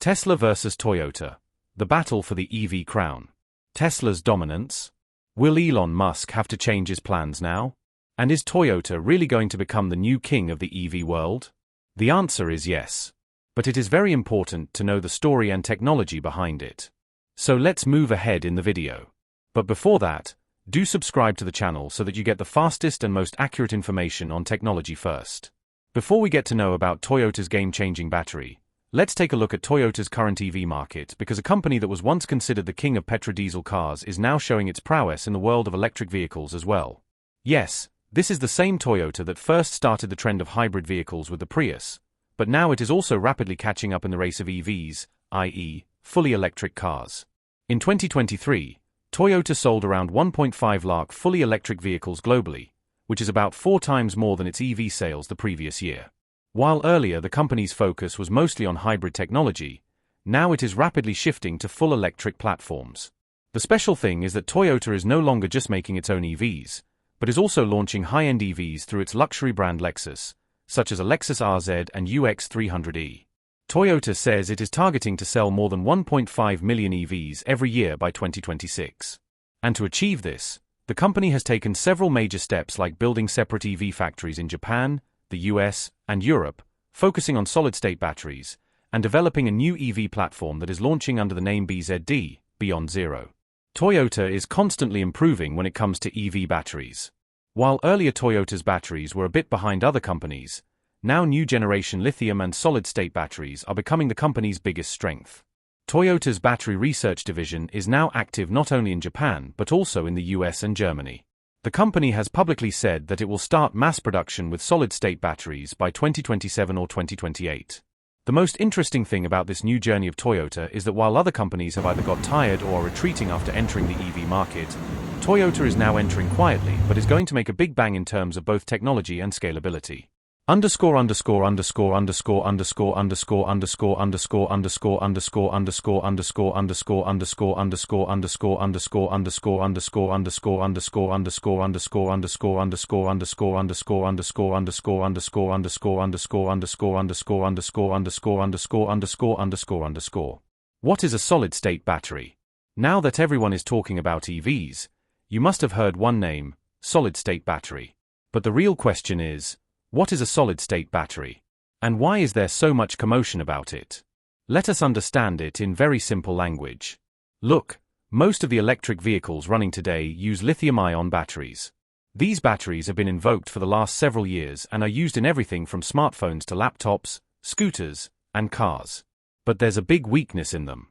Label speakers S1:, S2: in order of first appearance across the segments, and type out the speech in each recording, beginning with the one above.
S1: Tesla versus Toyota. The battle for the EV crown. Tesla's dominance? Will Elon Musk have to change his plans now? And is Toyota really going to become the new king of the EV world? The answer is yes. But it is very important to know the story and technology behind it. So let's move ahead in the video. But before that, do subscribe to the channel so that you get the fastest and most accurate information on technology first. Before we get to know about Toyota's game-changing battery, let's take a look at Toyota's current EV market, because a company that was once considered the king of petrodiesel cars is now showing its prowess in the world of electric vehicles as well. Yes, this is the same Toyota that first started the trend of hybrid vehicles with the Prius, but now it is also rapidly catching up in the race of EVs, i.e., fully electric cars. In 2023, Toyota sold around 1.5 lakh fully electric vehicles globally, which is about 4 times more than its EV sales the previous year. While earlier the company's focus was mostly on hybrid technology, now it is rapidly shifting to full electric platforms. The special thing is that Toyota is no longer just making its own EVs, but is also launching high-end EVs through its luxury brand Lexus, such as a Lexus RZ and UX300e. Toyota says it is targeting to sell more than 1.5 million EVs every year by 2026. And to achieve this, the company has taken several major steps, like building separate EV factories in Japan, the US, and Europe, focusing on solid-state batteries, and developing a new EV platform that is launching under the name BZD, Beyond Zero. Toyota is constantly improving when it comes to EV batteries. While earlier Toyota's batteries were a bit behind other companies, now new generation lithium and solid-state batteries are becoming the company's biggest strength. Toyota's battery research division is now active not only in Japan but also in the US and Germany. The company has publicly said that it will start mass production with solid-state batteries by 2027 or 2028. The most interesting thing about this new journey of Toyota is that while other companies have either got tired or are retreating after entering the EV market, Toyota is now entering quietly but is going to make a big bang in terms of both technology and scalability. What is a solid-state battery? Now that everyone is talking about EVs, you must have heard one name, solid-state battery. But the real question is, what is a solid-state battery? And why is there so much commotion about it? Let us understand it in very simple language. Look, most of the electric vehicles running today use lithium-ion batteries. These batteries have been invoked for the last several years and are used in everything from smartphones to laptops, scooters, and cars. But there's a big weakness in them.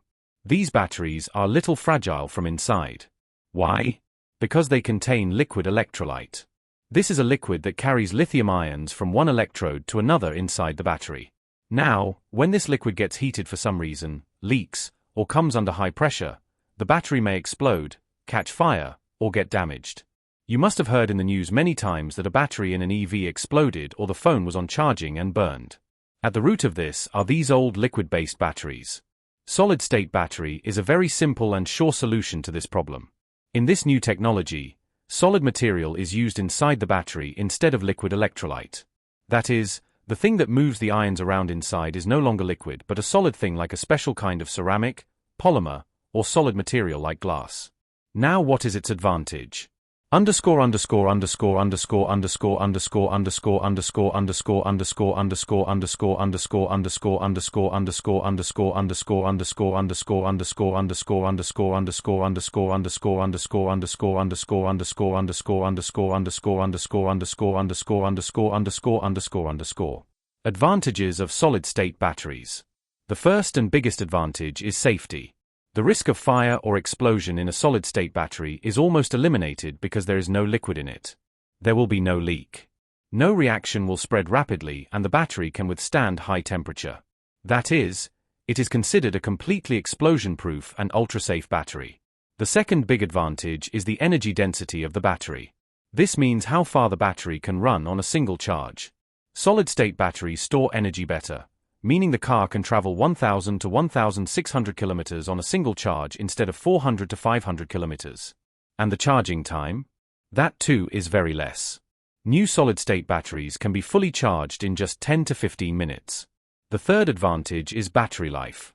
S1: These batteries are a little fragile from inside. Why? Because they contain liquid electrolyte. This is a liquid that carries lithium ions from one electrode to another inside the battery. Now, when this liquid gets heated for some reason, leaks, or comes under high pressure, the battery may explode, catch fire, or get damaged. You must have heard in the news many times that a battery in an EV exploded or the phone was on charging and burned. At the root of this are these old liquid-based batteries. Solid-state battery is a very simple and sure solution to this problem. In this new technology, solid material is used inside the battery instead of liquid electrolyte. That is, the thing that moves the ions around inside is no longer liquid but a solid thing like a special kind of ceramic, polymer, or solid material like glass. Now what is its advantage? Advantages of solid-state batteries. The first and biggest advantage is safety. The risk of fire or explosion in a solid-state battery is almost eliminated because there is no liquid in it. There will be no leak. No reaction will spread rapidly and the battery can withstand high temperature. That is, it is considered a completely explosion-proof and ultra-safe battery. The second big advantage is the energy density of the battery. This means how far the battery can run on a single charge. Solid-state batteries store energy better, meaning the car can travel 1,000 to 1,600 kilometers on a single charge instead of 400 to 500 kilometers. And the charging time? That too is very less. New solid-state batteries can be fully charged in just 10 to 15 minutes. The third advantage is battery life.